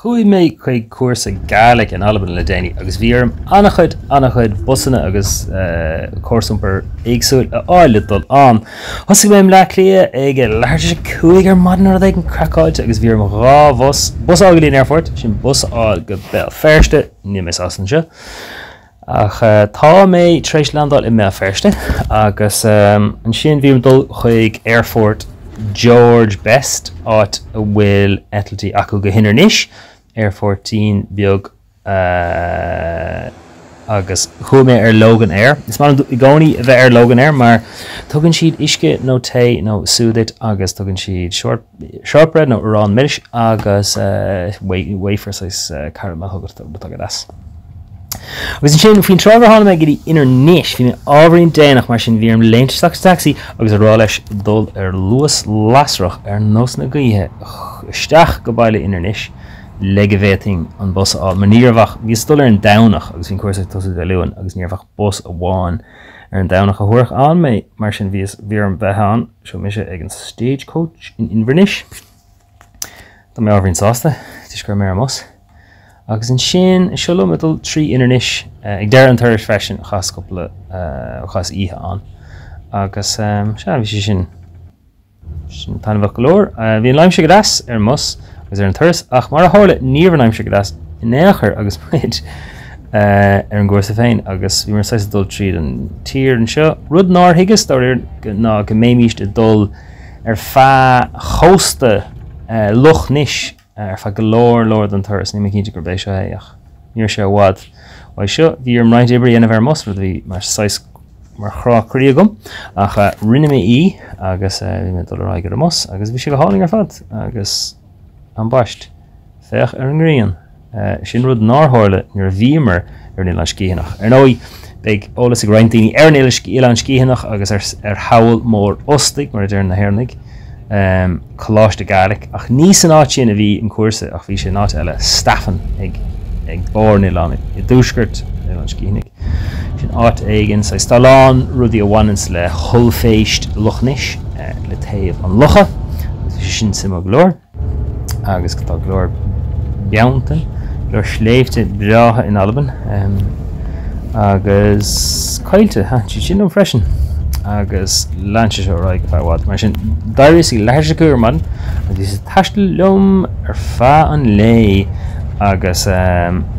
Chui mé chuig Cùrsa Gaeilge in hAlban le déine agus bhíarm annachchuid busanna agus córsúmper éagsúil a áile dul an. Thosaigh mé le lia ag leirte chuig ar madan ar ag an crackáid agus bhíarm rá bus ága líon airfort sin bus áil go bell ferste ní mis asan se. Ach tá mé treéis landál I mé ferste agus an sin bhíarm dul chuig airfort George Best áit a bhfuil etaltí acu go hinar níis Air 14 beag agus chuime ar Logan Air. Is mar I gcónaí a bheith ar Logan Air mar tugann siad isce nó té nó súdait agus tugann siad shortbread nó urrán miris agus wafers is caramel thugad as. Agus an sin faoin trágar hána me gurí inar níis hí ábhraíonn déanach mar sin bhíarm léinteach taxi agus a rá leis dul ar luas lasrach ar nós na gaotha isteach go baile inar níis le go bhéting an bus áil mar níormhach bhí dul ar an damhnach agus bhín cuasa tosa go leúin agus níormhach bus a bháin ar an damhnach a thuirch an mé mar sin bhíarm bheitán seo mise ag an stagecoach in Inverness. Tá mé ábhraíonn sásta tuis gur mé amos. Agus an sin siúla midal trí Inverness ag deir an thuir freisin chas coppla chas ihe an. Agus bhí sin taine bheith golóir. Bhí an laimse go das ar mus agus ar an thuras ach mar a tharla níomh laimse go das in éachar agus muid ar an Cùrsa féin agus bhí mar 6 dul tríd an tír an seo. Rud náir higus ná go méimíiste dul ar feadh chósta luch níis ar feadh golóir an thuras ní cinnte gur bééis seo ach níor sé bhád. Bhaid seo bhí ar mráid ibre dhéanamh ar mus bhí mar 6 mar chrá críagum ach rinne mé agus bhí mé dul ar aige mus agus bhí sé go háling ar fad agus an baist feich ar an ngrian sin rud nártharla nuair bhímar ar an Ileán Scíthanach. Ar nói beidh ólas ag roinntaoine ar an Ileán Scíthanach agus ar hawl mór ostig mar ar na hairnig Conas Gaeilge ach níos an áit sin a bhí an Cùrsa ach bhí sé náit eile stafan ag bór na Ileán I dúsgurt Ileán Scíthanach. Sin áit éigen sa stáilán rudí a bhainans le thullféist luchnis le taobh an lucha agus sin simime glór agus go tá glór beantain glór sléifte breátha in hAlban agus caiilte sin an freisin agus láinte seo ráig go bhhád mar sin dairis I leirse gur man agus taistil lom ar feadh an lé agus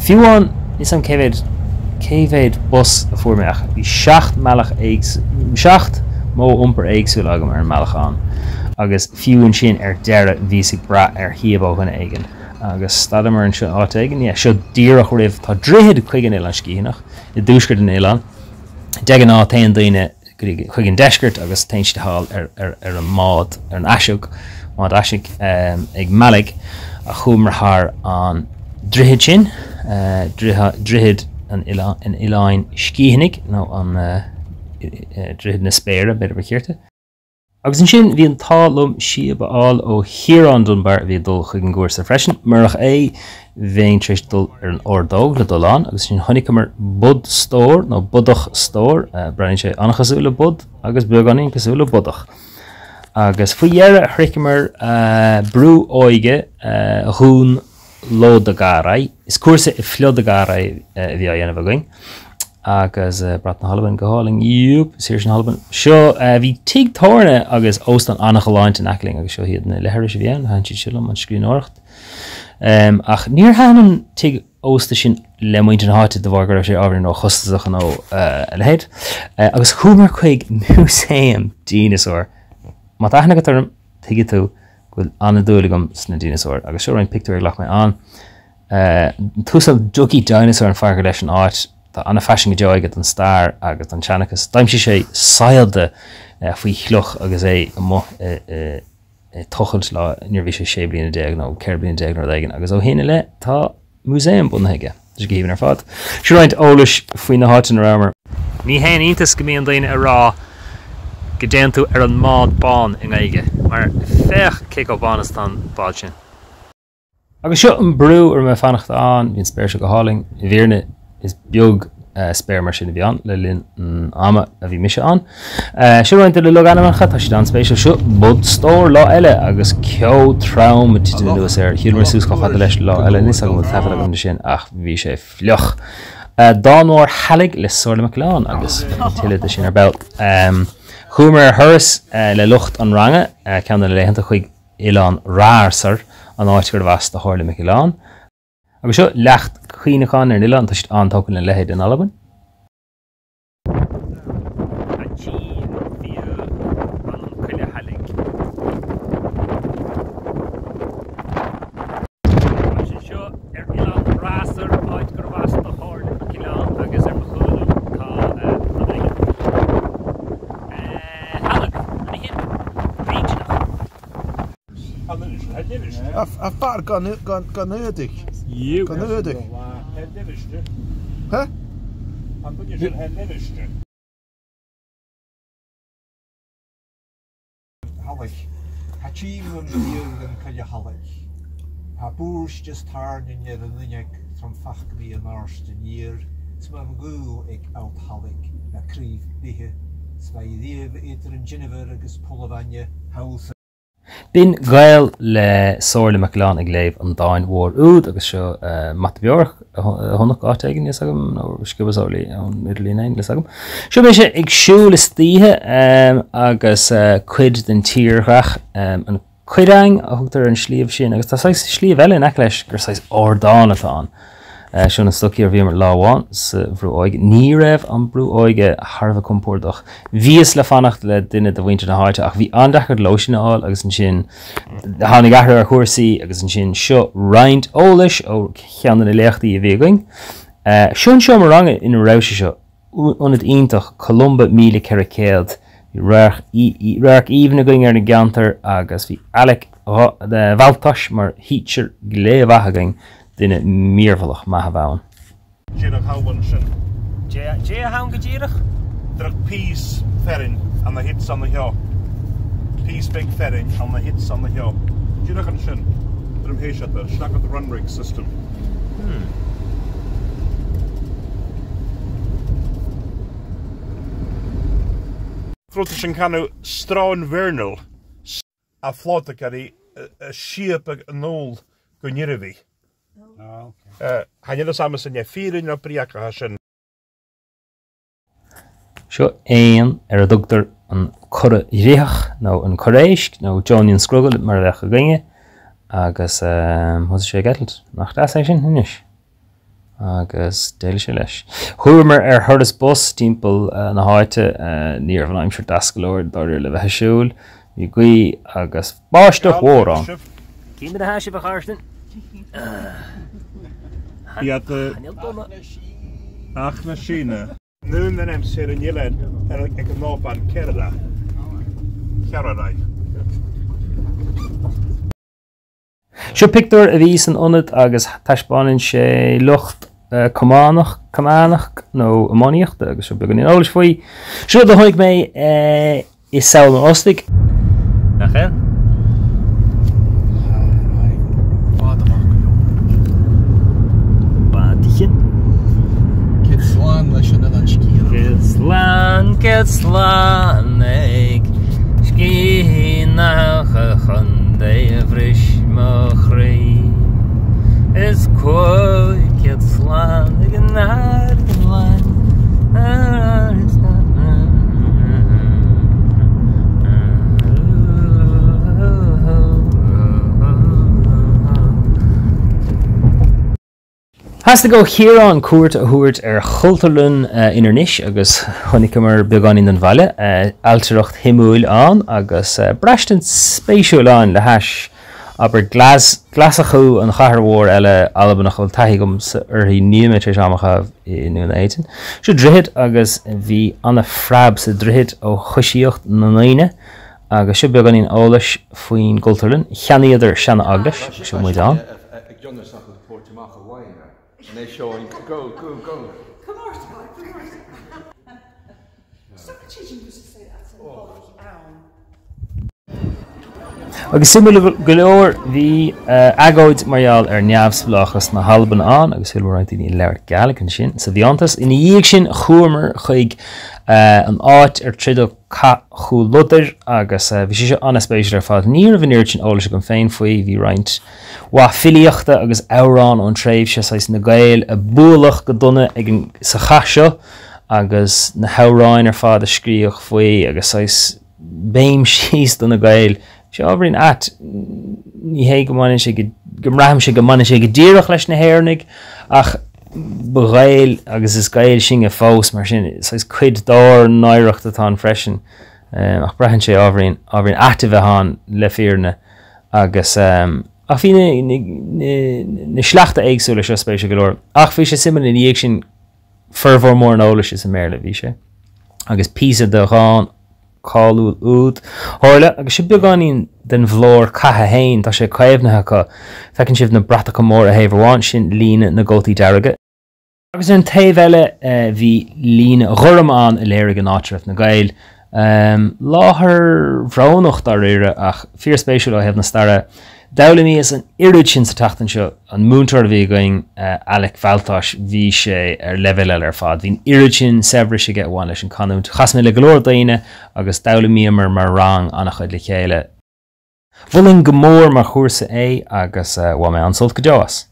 fiúháin is an céhéad bus a fuairmeach bhí 7 mealach 7 mó iompar éagsúil agam ar an mealachán agus fiúin sin ar deire bhí bra ar thiabh aigen agus stadamar an seo áit aigen seo díreach ribh tá dríthead chuig an Ileán Scíthanach I dúsgurt in Ileán deag an á taon daoine chuig an deisgurt agus tainste hall ar an mád ar an asiúg mád asiúg ag mealaigh a chumarthar an dríthead sin dríthead an Ileán Scíthanach nó an dríthead na spéire beidir bhcéirte. Agus an sin bhí an tálum siab áil ó Chiarán Dunbar bhí dul chuig an Cùrsa freisin marach bhéin tríéis dul ar an ordóg le dulán agus sin tháinig mar bud stór nó budach stór breinn sé annachasúla bud agus beganín cosúla budach. Agus faoihearra chriicimar brú óige hún Loideáin is Cùrsa Fhlòdaigearraidh bhí a dhéanamh againn agus brat na hAlban go háling séir sin hAlban. Seo bhí tiag tórne agus óstan annach láint an acling agus seo hiad na leithir sé bhéan han si siúlam an scrín áirecht. Ach níor hanan tiag ósta sin le muinte an háite de bhar sé ábhar nó chustaach nó lehéad. Agus chuúmar chuig múséim dinosaur. Má aithna go tarm tiige tú gofuil anna dúlagam sna dinosaur agus seo rain picú ag lech mé an. Túsal dugi dinosaur an feargur leis an áit Tá anna fashion go deoigad an star agus an teanachas. Daimsí sé sailde faoi chluch agus tochailt lá níor bhí sé sé bliana déag nó ceir bliana déag nó aigen agus ó héine le tá múséim bunathaige dus go híhann ar fad. Siú roinnt ólas faoi na háitin ramar. Ní haon iontas go mbíon daoine a rá go déan tú ar an mád bán in aige mar féach cic ó bánas tá bád sin. Agus seo an brú ar me fannacht an hín spéir se go háling I bhíorne is beag spéir mar sin bhí an le linn ama a bhí mise an. Siúhainte le lug anamcha tá si an spéisiú seo bud stór lá eile agus ceo traum tíú nuas ar hiúmar sús go fada leis lá eile níos agam tafa agam sin ach bhí sé fleoch. Dámór halig le Sorla McLean agus tiile sin ar belt. Chúmar thuras le lucht an range cean le léhananta chuig Ilan rársar an áitgur bhas a Sorla McLean. Agus seo lecht chuoineán ar Ilan tá si antócann le lehéad in Alban. A far gan ödig. Gan ödig. Hè? Hallig. Hachim biogen kan je hallig. Ha boers just haar in je linnek van fachgebied en arsten hier. Smam goel ik out hallig. Na krief bihe. Zwei dieven eter in Geneva agus Polavanje house. Bín gael le Sorla McLean ag léibh an dáin mhór úd agus seo mat beorch honach áitigin is agam nó sciúbasálaí an Midlín is agam. Seo mé sé ag siúil is títhe agus cuid den tíorthach an cuideang a thugtar an slíomh sin agus tá slíomh eile in leis gur sais ordána fáin. Seo an stoci ar bhí mar láháin sa bhrú óige. Ní raibh an brú óige Harbh compórdoch. Bhíos le fannacht le duine do bhainte na háite ach bhí andachar loisina áil agus an sin tháinig aithir ar chuirsaí agus an sin seo roiint ólais ó cheanna na léachtaí a bhí going. Seo mar range ina ráise seo únad ionintach Columba míle ceracéad raach íomna going ar na geantar agus bhí Alec bháltas mar hítear gléomhathagaing Dine mírvalach ma bhain. Díadach hAlban sin. Dé a hán go ddíadach? Drach pís ferrin an na hits an na heo. Pís big ferrin an na hits an na heo. Díadach an sin. Drum héisiata, snag the run rig system. Throta sin canú Strawn Vernal a Fhlòdaigearraidh a siap ag an nóil go nnirimhí. Hanne samen sin je fírin na briacha sin. Seo éon ar a dugtar an chura réach nó an choréisc nó Johnny an scruggle mar lecha ginge agus sé getalt nach das sin hinis agus déile sé leis. Chúmar ar thuras bus timppel na háite níor bhan aimseir dascalóir dáir le bheith siúil hí gaí agus báiste mhórán. Cíime a heise bh cháirtin? Iad ach na sína. Nún an am sér an ilen ag an nóban Cearraidh. Seo picúir a bhís an ionad agus taispáinn sé lucht cumánach nó ammoníocht agus seo began in ólas faoi. Seo do chuig mé is saoil an ostig. Nach é? Slán ag scínacha chundé a bhris mo chrí. Is cóid slán ag an náir láin. Has to go here on cuairt a thuairt ar chultarlún inis agus chonig mar beagán in an bhaile altareacht himúil an agus breistin spéisiúil le heis aber glasachu an chathmhór eile Alban nach bhfuil taigem ar hí níométris amacha inú na éitin. Seo drithid agus bhí anna freab sa drithid ó chuisíocht na naine agus seo beagán in ólais faoin gultarlún cheaniad ar seanna aglas seo muid an. And they're showing, go. Come on, Stop teaching us to say that. Agus simú go leor bhí agóid marall neamhsplachas na hAlban an, agus thuúráid í leir gaach an sin. Sa bhí antas ina dhéag sin chuaimar chuig an áit trídó Cùrsa Fhlòdaigearraidh agus bhí sé anspéisiir fád níor bhíir sin óla go féin faoi bhí roiint wa filiochta agus árán ón tréimh se na Gaeilge a búlach go duna ag sa chaisio agus na háráin fád a scríoch faoi agus béim síos duna Gaeilge. Se ábhríonn at ní hé go raim sé go mana sé go ddíireach leis na héirnig ach Gaeilge agus is Gaeilge sin a fós mar sin cuid dár náireacht atá freisin ach brehann sé ábhríonn at a bheitán le fíorne agus ach bhí na sleachta éagsúla seo spéise go leor ach bhí sé simime in dhéag sin fermhór mór an ólas is a méle bhí sé agus písa de gáin cáú úd hála agus si beganín den bhlór cathe hain tá sé caimhnathe go fecinn sibh na bratacha mór a héhháin sin lína na ggótaí dearige. Agus an taobh eile bhí lína ghuramán i léir an áitirh na Gaeilge láthair bhrónacht ar ire ach fíor spéisiúil ó hebh na starra Dowla mí is an irid sin sa tachtan seo an múntar bhí going Alec Faltáis bhí sé ar level ar fad. Bhín irid sin sebhra sé get bháin leis an canút. Chas mé le glór daine agus dowla mí mar rang annach chuid le chéile. Bhuailinn go mór mar chúrsa é agus bhá mé ansult go deas.